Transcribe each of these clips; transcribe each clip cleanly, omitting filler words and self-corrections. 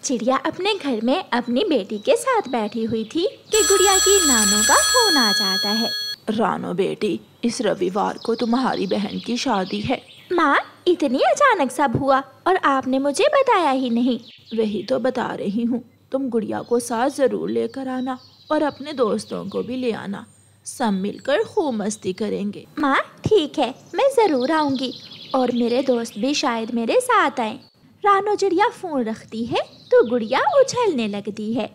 चिड़िया अपने घर में अपनी बेटी के साथ बैठी हुई थी कि गुड़िया की नानों का फोन आ जाता है। रानो बेटी, इस रविवार को तुम्हारी बहन की शादी है। माँ, इतनी अचानक सब हुआ और आपने मुझे बताया ही नहीं। वही तो बता रही हूँ, तुम गुड़िया को साथ जरूर लेकर आना और अपने दोस्तों को भी ले आना। सब मिलकर खूब मस्ती करेंगे। माँ ठीक है, मैं जरूर आऊंगी और मेरे दोस्त भी शायद मेरे साथ आए। रानो चिड़िया फोन रखती है तो गुड़िया उछलने लगती है।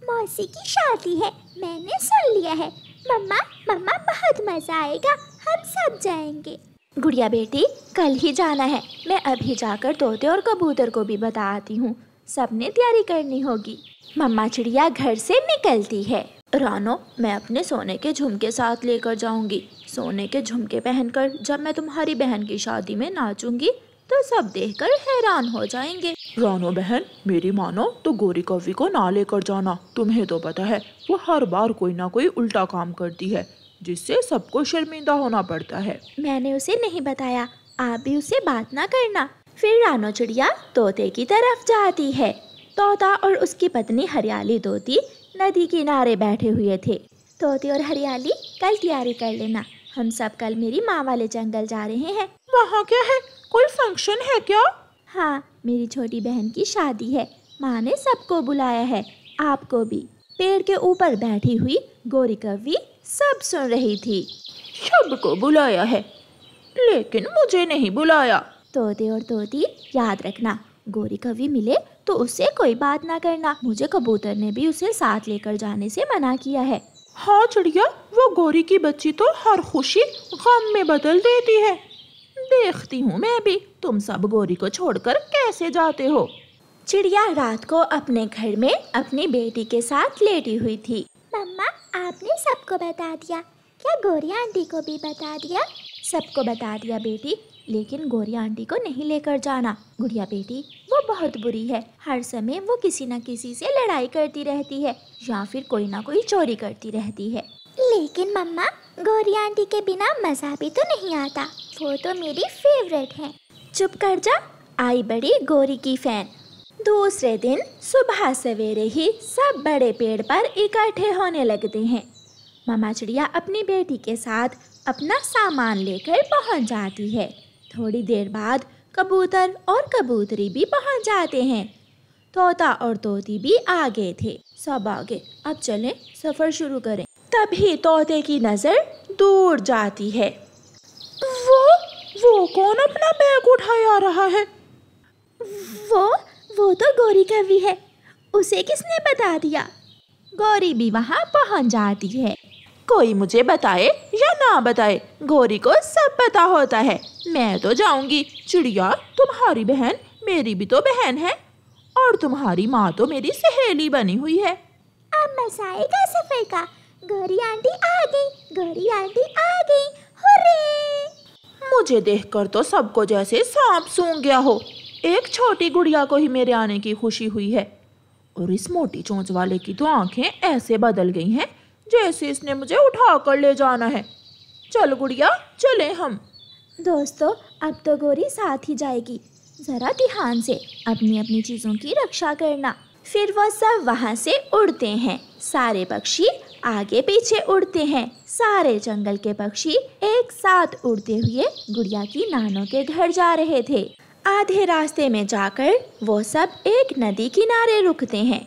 मौसी की शादी है, मैंने सुन लिया है। मम्मा मम्मा बहुत मजा आएगा, हम सब जाएंगे। गुड़िया बेटी, कल ही जाना है। मैं अभी जाकर तोते और कबूतर को भी बता आती हूँ। सबने तैयारी करनी होगी। मम्मा चिड़िया घर से निकलती है। रानो, मैं अपने सोने के झुमके साथ लेकर जाऊंगी। सोने के झुमके पहनकर जब मैं तुम्हारी बहन की शादी में नाचूंगी तो सब देखकर हैरान हो जाएंगे। रानो बहन, मेरी मानो तो गोरी कौवी को ना लेकर जाना। तुम्हें तो पता है वो हर बार कोई ना कोई उल्टा काम करती है जिससे सबको शर्मिंदा होना पड़ता है। मैंने उसे नहीं बताया, आप भी उससे बात ना करना। फिर रानो चिड़िया तोते की तरफ जाती है। तोता और उसकी पत्नी हरियाली तोती नदी किनारे बैठे हुए थे। तोते और हरियाली, कल तैयारी कर लेना, हम सब कल मेरी माँ वाले जंगल जा रहे हैं। वहाँ क्या है, कोई फंक्शन है क्या? हाँ, मेरी छोटी बहन की शादी है। माँ ने सबको बुलाया है, आपको भी। पेड़ के ऊपर बैठी हुई गोरी कौवी सब सुन रही थी। सबको बुलाया है, लेकिन मुझे नहीं बुलाया। तोते और तोती, याद रखना, गोरी कौवी मिले तो उससे कोई बात ना करना। मुझे कबूतर ने भी उसे साथ लेकर जाने से मना किया है। हाँ चिड़िया, वो गोरी की बच्ची तो हर खुशी गम में बदल देती है। देखती हूँ मैं भी तुम सब गोरी को छोड़कर कैसे जाते हो। चिड़िया रात को अपने घर में अपनी बेटी के साथ लेटी हुई थी। मम्मा, आपने सबको बता दिया क्या? गोरी आंटी को भी बता दिया? सबको बता दिया बेटी, लेकिन गोरी आंटी को नहीं लेकर जाना। गुड़िया बेटी, वो बहुत बुरी है। हर समय वो किसी न किसी से लड़ाई करती रहती है या फिर कोई ना कोई चोरी करती रहती है। लेकिन मम्मा, गोरी आंटी के बिना मजा भी तो नहीं आता, वो तो मेरी फेवरेट है। चुप कर जा, आई बड़ी गोरी की फैन। दूसरे दिन सुबह सवेरे ही सब बड़े पेड़ पर इकट्ठे होने लगते हैं। मामा चिड़िया अपनी बेटी के साथ अपना सामान लेकर पहुंच जाती है। थोड़ी देर बाद कबूतर और कबूतरी भी पहुंच जाते हैं। तोता और तोती भी आगे थे। सब आगे, अब चलें, सफर शुरू करें। तभी तोते की नजर दूर जाती है। वो कौन अपना बैग उठाए आ रहा है? वो तो गोरी कौवी है। उसे किसने बता दिया? गौरी भी वहाँ पहुँच जाती है। कोई मुझे बताए या ना बताए, गोरी को सब पता होता है। मैं तो जाऊंगी। चिड़िया, तुम्हारी बहन मेरी भी तो बहन है और तुम्हारी माँ तो मेरी सहेली बनी हुई है। अब मजा आएगा सफर का। गोरी आंटी आ गई, गोरी आंटी आ गई, हुर्रे! मुझे देखकर तो सबको जैसे सांप सूंघ गया हो। एक छोटी गुड़िया को ही मेरे आने की खुशी हुई है और इस मोटी चोंच वाले की तो आंखें ऐसे बदल गई हैं जैसे इसने मुझे उठा कर ले जाना है। चल गुड़िया, चलें हम। दोस्तों, अब तो गोरी साथ ही जाएगी। जरा ध्यान से अपनी अपनी चीजों की रक्षा करना। फिर वो सब वहाँ से उड़ते हैं। सारे पक्षी आगे पीछे उड़ते हैं। सारे जंगल के पक्षी एक साथ उड़ते हुए गुड़िया की नानों के घर जा रहे थे। आधे रास्ते में जाकर वो सब एक नदी किनारे रुकते हैं।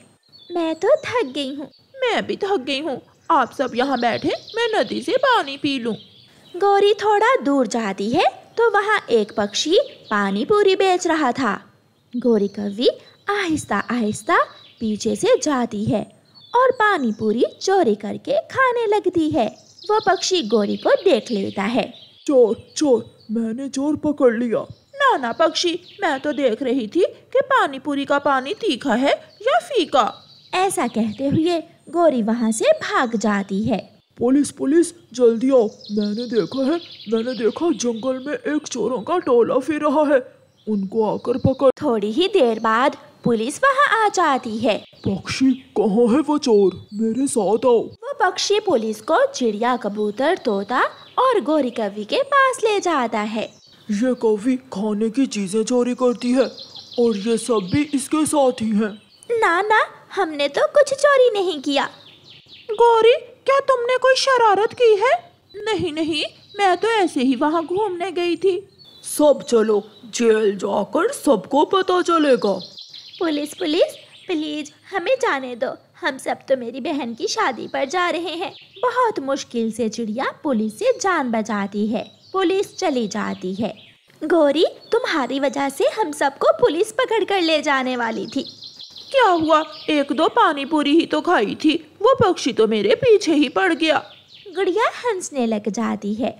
मैं तो थक गई हूँ। मैं भी थक गई हूँ। आप सब यहाँ बैठे, मैं नदी से पानी पी लूं। गौरी थोड़ा दूर जाती है तो वहाँ एक पक्षी पानी पूरी बेच रहा था। गोरी कौवी आहिस्ता आहिस्ता पीछे से जाती है और पानी पूरी चोरी करके खाने लगती है। वो पक्षी गोरी को देख लेता है। चोर चोर, मैंने चोर पकड़ लिया। नाना पक्षी, मैं तो देख रही थी कि पानी पूरी का पानी तीखा है या फीका। ऐसा कहते हुए गोरी वहाँ से भाग जाती है। पुलिस पुलिस, जल्दी आओ, मैंने देखा जंगल में एक चोरों का टोला फिर रहा है, उनको आकर पकड़। थोड़ी ही देर बाद पुलिस वहाँ आ जाती है। पक्षी, कहाँ है वो चोर? मेरे साथ आओ। वो पक्षी पुलिस को चिड़िया, कबूतर, तोता और गोरी कौवी के पास ले जाता है। ये कौवी खाने की चीजें चोरी करती है और ये सब भी इसके साथ ही हैं। ना ना, हमने तो कुछ चोरी नहीं किया। गौरी, क्या तुमने कोई शरारत की है? नहीं नहीं, मैं तो ऐसे ही वहाँ घूमने गई थी। सब चलो, जेल जाकर सबको पता चलेगा। पुलिस पुलिस, प्लीज हमें जाने दो, हम सब तो मेरी बहन की शादी पर जा रहे हैं। बहुत मुश्किल से चिड़िया पुलिस से जान बचाती है। पुलिस चली जाती है। गौरी, तुम्हारी वजह से हम सबको पुलिस पकड़ कर ले जाने वाली थी। क्या हुआ, एक दो पानी पूरी ही तो खाई थी, वो पक्षी तो मेरे पीछे ही पड़ गया। गुड़िया हंसने लग जाती है।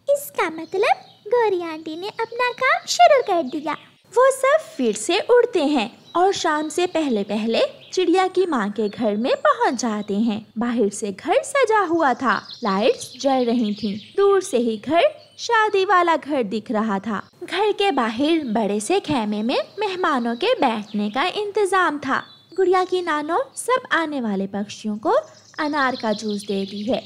इसका मतलब गौरी आंटी ने अपना काम शुरू कर दिया। वो सब फिर से उड़ते हैं और शाम से पहले पहले चिड़िया की माँ के घर में पहुँच जाते हैं। बाहर से घर सजा हुआ था, लाइट्स जल रही थीं। दूर से ही घर शादी वाला घर दिख रहा था। घर के बाहर बड़े से खेमे में मेहमानों के बैठने का इंतजाम था। गुड़िया की नानो सब आने वाले पक्षियों को अनार का जूस देती है।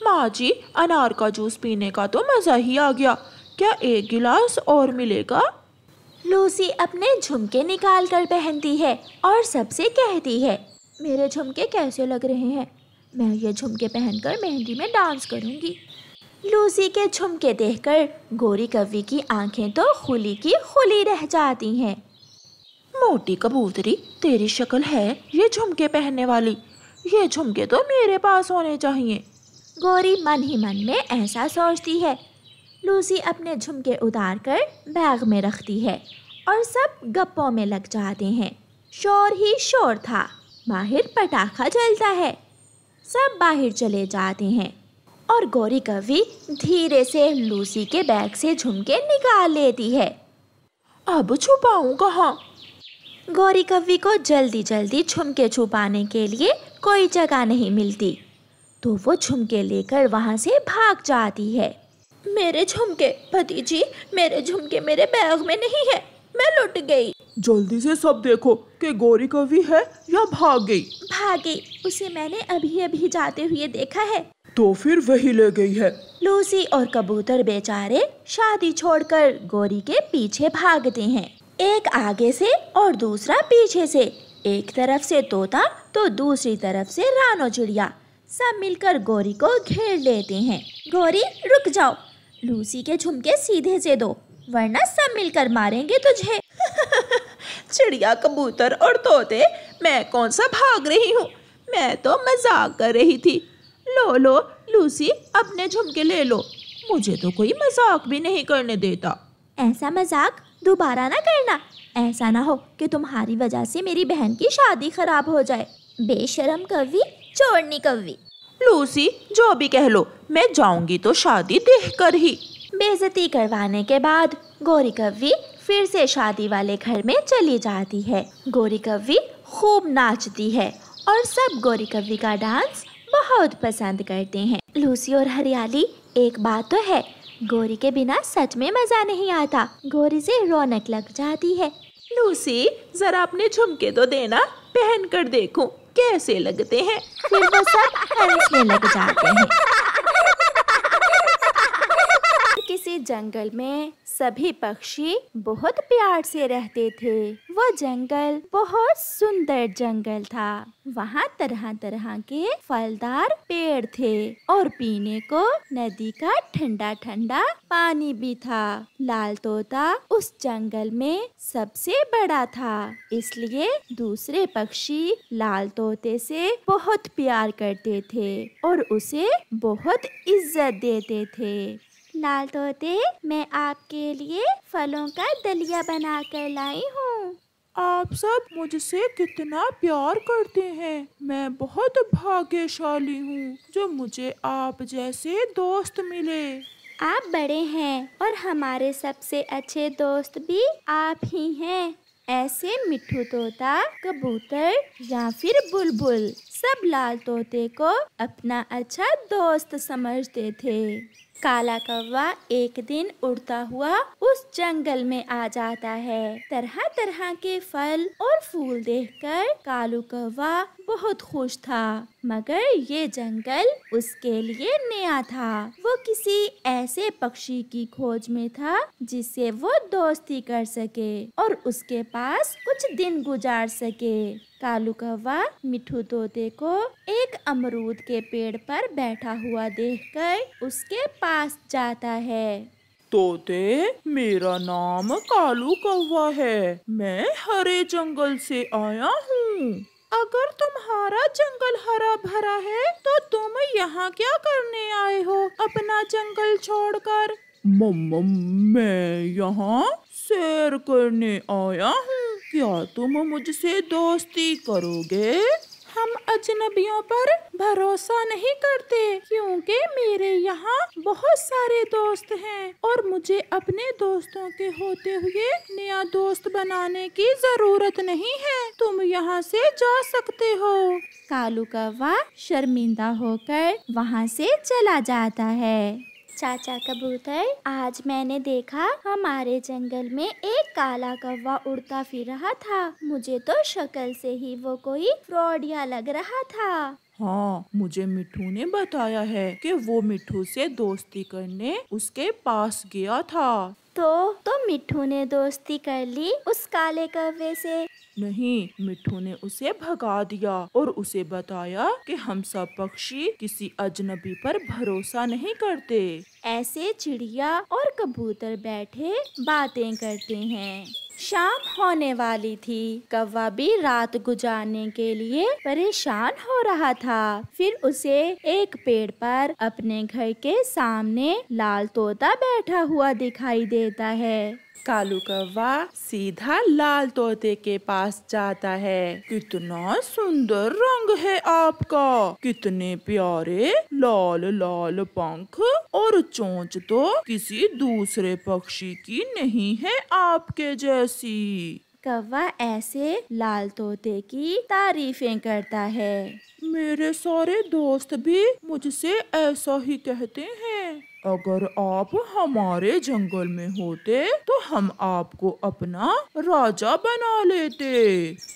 माँ जी, अनार का जूस पीने का तो मजा ही आ गया, क्या एक गिलास और मिलेगा? लूसी अपने झुमके निकाल कर पहनती है और सबसे कहती है, मेरे झुमके कैसे लग रहे हैं? मैं ये झुमके पहनकर मेहंदी में डांस करूंगी। लूसी के झुमके देखकर गोरी कव्वी की आंखें तो खुली की खुली रह जाती हैं। मोटी कबूतरी, तेरी शक्ल है ये झुमके पहनने वाली, ये झुमके तो मेरे पास होने चाहिए। गोरी मन ही मन में ऐसा सोचती है। लूसी अपने झुमके उतार कर बैग में रखती है और सब गप्पों में लग जाते हैं। शोर ही शोर था, बाहर पटाखा जलता है। सब बाहर चले जाते हैं और गोरी कव्वी धीरे से लूसी के बैग से झुमके निकाल लेती है। अब छुपाऊं कहाँ? गोरी कव्वी को जल्दी जल्दी झुमके छुपाने के लिए कोई जगह नहीं मिलती, तो वो झुमके लेकर वहाँ से भाग जाती है। मेरे झुमके, पति जी, मेरे झुमके मेरे बैग में नहीं है, मैं लुट गई। जल्दी से सब देखो कि गौरी कव्वी है या भाग गई। भाग गई, उसे मैंने अभी अभी जाते हुए देखा है। तो फिर वही ले गई है। लूसी और कबूतर बेचारे शादी छोड़कर गौरी के पीछे भागते हैं, एक आगे से और दूसरा पीछे से। एक तरफ से तोता तो दूसरी तरफ से रानो चिड़िया, सब मिलकर गौरी को घेर लेते हैं। गौरी रुक जाओ, लूसी के झुमके सीधे से दो, वरना सब मिलकर मारेंगे तुझे। चिड़िया, कबूतर और तोते, मैं कौन सा भाग रही हूँ, मैं तो मजाक कर रही थी। लो लो लूसी, अपने झुमके ले लो, मुझे तो कोई मजाक भी नहीं करने देता। ऐसा मजाक दोबारा ना करना, ऐसा ना हो कि तुम्हारी वजह से मेरी बहन की शादी खराब हो जाए। बेशरम कव्वी, चोरनी कव्वी। लूसी, जो भी कह लो, मैं जाऊंगी तो शादी देखकर ही। बेइज्जती करवाने के बाद गोरी कव्वी फिर से शादी वाले घर में चली जाती है। गोरी कव्वी खूब नाचती है और सब गोरी कव्वी का डांस बहुत पसंद करते हैं। लूसी और हरियाली, एक बात तो है, गोरी के बिना सच में मजा नहीं आता। गोरी से रौनक लग जाती है। लूसी, जरा अपने झुमके तो देना, पहन कर देखूं कैसे लगते हैं। फिर वो सब हंसने लग जाते हैं। किसी जंगल में सभी पक्षी बहुत प्यार से रहते थे। वो जंगल बहुत सुंदर जंगल था। वहाँ तरह तरह के फलदार पेड़ थे और पीने को नदी का ठंडा ठंडा पानी भी था। लाल तोता उस जंगल में सबसे बड़ा था, इसलिए दूसरे पक्षी लाल तोते से बहुत प्यार करते थे और उसे बहुत इज्जत देते थे। लाल तोते, मैं आपके लिए फलों का दलिया बना कर लाई हूँ। आप सब मुझसे कितना प्यार करते हैं। मैं बहुत भाग्यशाली हूँ जो मुझे आप जैसे दोस्त मिले। आप बड़े हैं और हमारे सबसे अच्छे दोस्त भी आप ही हैं। ऐसे मिट्ठू तोता, कबूतर या फिर बुलबुल सब लाल तोते को अपना अच्छा दोस्त समझते थे। काला कौवा एक दिन उड़ता हुआ उस जंगल में आ जाता है। तरह तरह के फल और फूल देखकर कालू कौवा बहुत खुश था, मगर ये जंगल उसके लिए नया था। वो किसी ऐसे पक्षी की खोज में था जिससे वो दोस्ती कर सके और उसके पास कुछ दिन गुजार सके। कालू कौवा मिट्ठू तोते को एक अमरूद के पेड़ पर बैठा हुआ देखकर उसके पास जाता है। तोते, मेरा नाम कालू कौवा है। मैं हरे जंगल से आया हूँ। अगर तुम्हारा जंगल हरा भरा है तो तुम यहाँ क्या करने आए हो अपना जंगल छोड़कर? मम्मा, मैं यहाँ सैर करने आया हूँ। क्या तुम मुझसे दोस्ती करोगे? हम अजनबियों पर भरोसा नहीं करते, क्योंकि मेरे यहाँ बहुत सारे दोस्त हैं और मुझे अपने दोस्तों के होते हुए नया दोस्त बनाने की जरूरत नहीं है। तुम यहाँ से जा सकते हो। कालू कौवा शर्मिंदा होकर वहाँ से चला जाता है। चाचा कबूतर, आज मैंने देखा हमारे जंगल में एक काला कौवा उड़ता फिर रहा था। मुझे तो शक्ल से ही वो कोई फ्रॉडिया लग रहा था। हाँ, मुझे मिट्ठू ने बताया है कि वो मिट्ठू से दोस्ती करने उसके पास गया था। तो मिट्ठू ने दोस्ती कर ली उस काले कौवे से? नहीं, मिट्ठू ने उसे भगा दिया और उसे बताया कि हम सब पक्षी किसी अजनबी पर भरोसा नहीं करते। ऐसे चिड़िया और कबूतर बैठे बातें करते हैं। शाम होने वाली थी। कौवा भी रात गुजारने के लिए परेशान हो रहा था। फिर उसे एक पेड़ पर अपने घर के सामने लाल तोता बैठा हुआ दिखाई देता है। कालू कौवा सीधा लाल तोते के पास जाता है। कितना सुंदर रंग है आपका, कितने प्यारे लाल लाल पंख और चोंच तो किसी दूसरे पक्षी की नहीं है आपके जैसी। कौवा ऐसे लाल तोते की तारीफें करता है। मेरे सारे दोस्त भी मुझसे ऐसा ही कहते हैं। अगर आप हमारे जंगल में होते तो हम आपको अपना राजा बना लेते।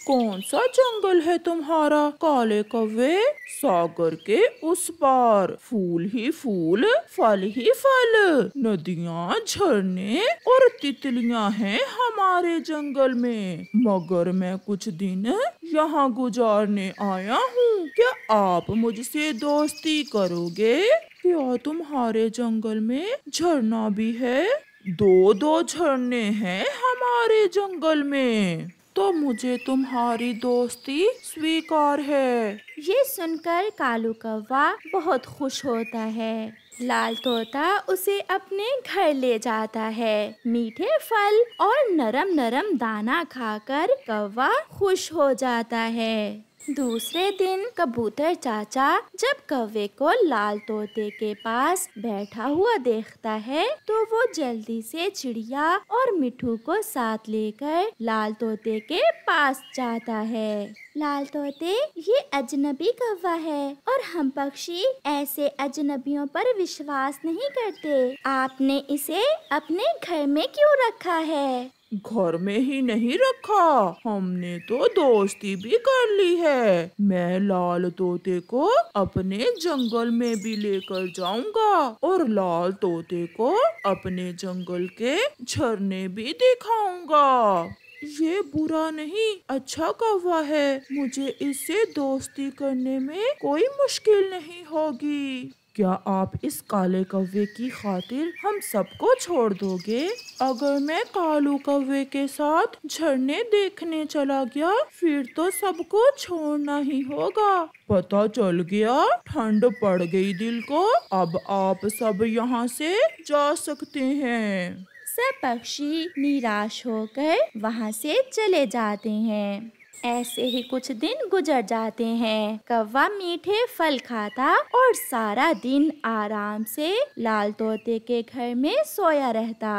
कौन सा जंगल है तुम्हारा काले कौवे? सागर के उस पार फूल ही फूल, फल ही फल, नदियाँ, झरने और तितलियाँ हैं हमारे जंगल में। मगर मैं कुछ दिन यहाँ गुजारने आया हूँ। क्या आप मुझसे दोस्ती करोगे? क्या तुम्हारे जंगल में झरना भी है? दो झरने हैं हमारे जंगल में, तो मुझे तुम्हारी दोस्ती स्वीकार है। ये सुनकर कालू कौवा बहुत खुश होता है। लाल तोता उसे अपने घर ले जाता है। मीठे फल और नरम नरम दाना खाकर कौवा खुश हो जाता है। दूसरे दिन कबूतर चाचा जब कौवे को लाल तोते के पास बैठा हुआ देखता है तो वो जल्दी से चिड़िया और मिट्ठू को साथ लेकर लाल तोते के पास जाता है। लाल तोते, ये अजनबी कौवा है और हम पक्षी ऐसे अजनबियों पर विश्वास नहीं करते। आपने इसे अपने घर में क्यों रखा है? घर में ही नहीं रखा, हमने तो दोस्ती भी कर ली है। मैं लाल तोते को अपने जंगल में भी लेकर जाऊंगा और लाल तोते को अपने जंगल के झरने भी दिखाऊंगा। ये बुरा नहीं, अच्छा कौवा है। मुझे इससे दोस्ती करने में कोई मुश्किल नहीं होगी। क्या आप इस काले कौवे की खातिर हम सबको छोड़ दोगे? अगर मैं कालू कौवे के साथ झरने देखने चला गया फिर तो सबको छोड़ना ही होगा। पता चल गया, ठंड पड़ गई दिल को। अब आप सब यहाँ से जा सकते हैं। सब पक्षी निराश होकर वहाँ से चले जाते हैं। ऐसे ही कुछ दिन गुजर जाते हैं। कौवा मीठे फल खाता और सारा दिन आराम से लाल तोते के घर में सोया रहता।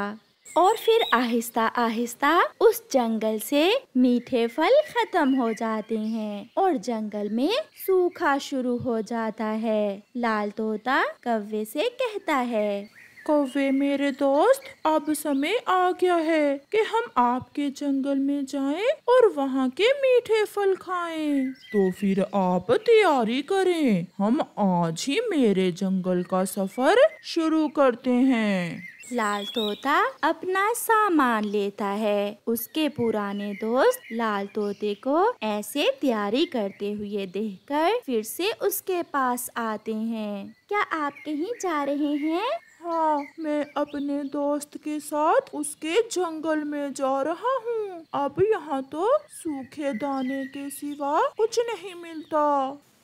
और फिर आहिस्ता आहिस्ता उस जंगल से मीठे फल खत्म हो जाते हैं और जंगल में सूखा शुरू हो जाता है। लाल तोता कौवे से कहता है, कौवे मेरे दोस्त, अब समय आ गया है कि हम आपके जंगल में जाएं और वहाँ के मीठे फल खाएं। तो फिर आप तैयारी करें, हम आज ही मेरे जंगल का सफर शुरू करते हैं। लाल तोता अपना सामान लेता है। उसके पुराने दोस्त लाल तोते को ऐसे तैयारी करते हुए देखकर फिर से उसके पास आते हैं। क्या आप कहीं जा रहे हैं? हाँ, मैं अपने दोस्त के साथ उसके जंगल में जा रहा हूँ। अब यहाँ तो सूखे दाने के सिवा कुछ नहीं मिलता।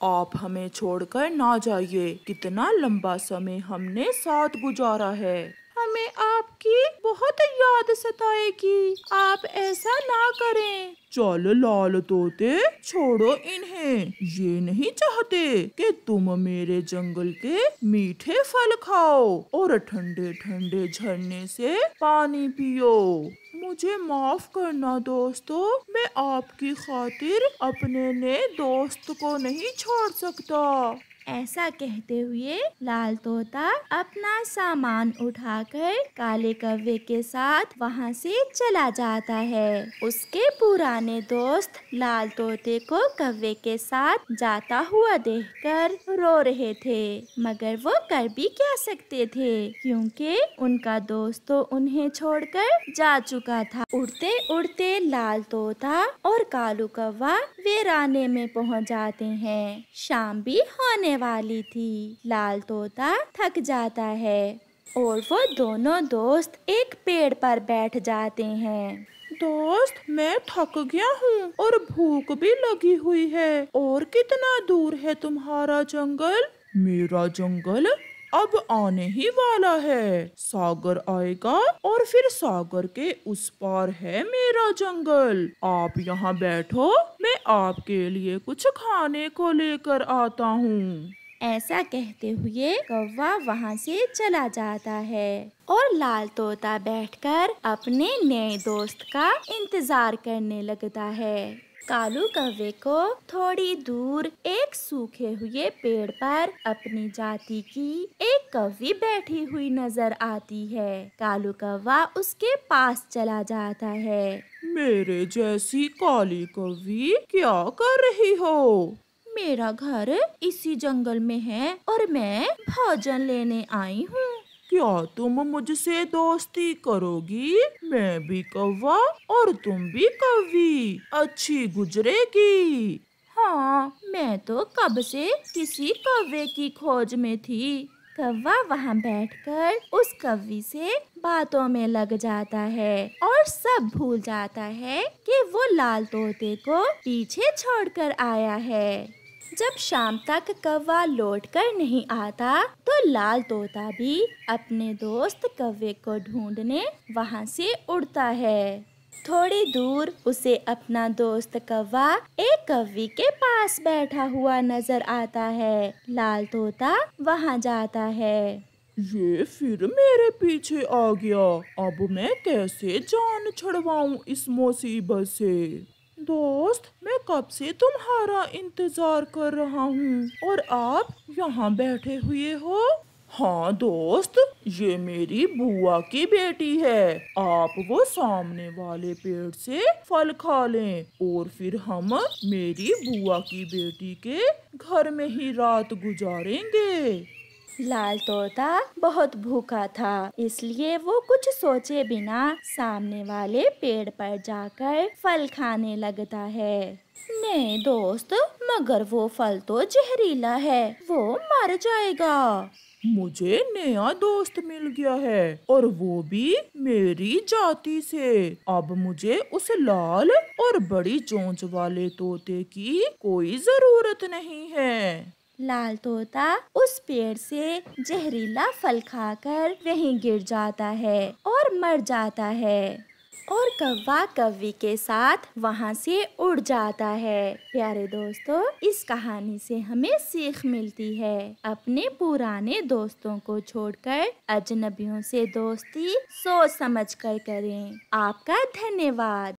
आप हमें छोड़कर ना जाइए। कितना लंबा समय हमने साथ गुजारा है। हमें आपकी बहुत याद सताएगी। आप ऐसा ना करें। चल लाल तोते, छोड़ो इन्हें। ये नहीं चाहते कि तुम मेरे जंगल के मीठे फल खाओ और ठंडे ठंडे झरने से पानी पियो। मुझे माफ करना दोस्तों, मैं आपकी खातिर अपने नए दोस्त को नहीं छोड़ सकता। ऐसा कहते हुए लाल तोता अपना सामान उठाकर काले कौवे के साथ वहाँ से चला जाता है। उसके पुराने दोस्त लाल तोते को कौवे के साथ जाता हुआ देखकर रो रहे थे, मगर वो कर भी क्या सकते थे, क्योंकि उनका दोस्त तो उन्हें छोड़कर जा चुका था। उड़ते उड़ते लाल तोता और कालू कौवा वीराने में पहुँच जाते हैं। शाम भी होने वाली थी। लाल तोता थक जाता है और वो दोनों दोस्त एक पेड़ पर बैठ जाते हैं। दोस्त, मैं थक गया हूँ और भूख भी लगी हुई है। और कितना दूर है तुम्हारा जंगल? मेरा जंगल अब आने ही वाला है। सागर आएगा और फिर सागर के उस पार है मेरा जंगल। आप यहाँ बैठो, मैं आपके लिए कुछ खाने को लेकर आता हूँ। ऐसा कहते हुए कौवा वहाँ से चला जाता है और लाल तोता बैठकर अपने नए दोस्त का इंतजार करने लगता है। कालू कौवे को थोड़ी दूर एक सूखे हुए पेड़ पर अपनी जाति की एक कौवी बैठी हुई नजर आती है। कालू कौवा उसके पास चला जाता है। मेरे जैसी काली कौवी, क्या कर रही हो? मेरा घर इसी जंगल में है और मैं भोजन लेने आई हूँ। क्या तुम मुझसे दोस्ती करोगी? मैं भी कौवा और तुम भी कौवी, अच्छी गुजरेगी। हाँ, मैं तो कब से किसी कौवे की खोज में थी। कौवा वहाँ बैठकर उस कौवी से बातों में लग जाता है और सब भूल जाता है कि वो लाल तोते को पीछे छोड़कर आया है। जब शाम तक कौवा लौट कर नहीं आता तो लाल तोता भी अपने दोस्त कौवे को ढूंढने वहाँ से उड़ता है। थोड़ी दूर उसे अपना दोस्त कौवा एक कौवी के पास बैठा हुआ नजर आता है। लाल तोता वहाँ जाता है। ये फिर मेरे पीछे आ गया। अब मैं कैसे जान छुड़वाऊं इस मुसीबत से? दोस्त, मैं कब से तुम्हारा इंतजार कर रहा हूँ और आप यहाँ बैठे हुए हो। हाँ दोस्त, ये मेरी बुआ की बेटी है। आप वो सामने वाले पेड़ से फल खा लें और फिर हम मेरी बुआ की बेटी के घर में ही रात गुजारेंगे। लाल तोता बहुत भूखा था, इसलिए वो कुछ सोचे बिना सामने वाले पेड़ पर जाकर फल खाने लगता है। नहीं दोस्त, मगर वो फल तो जहरीला है, वो मर जाएगा। मुझे नया दोस्त मिल गया है और वो भी मेरी जाति से। अब मुझे उस लाल और बड़ी चोंच वाले तोते की कोई जरूरत नहीं है। लाल तोता उस पेड़ से जहरीला फल खाकर वहीं गिर जाता है और मर जाता है और कौवा कौवी के साथ वहाँ से उड़ जाता है। प्यारे दोस्तों, इस कहानी से हमें सीख मिलती है, अपने पुराने दोस्तों को छोड़कर अजनबियों से दोस्ती सोच समझ कर करें। आपका धन्यवाद।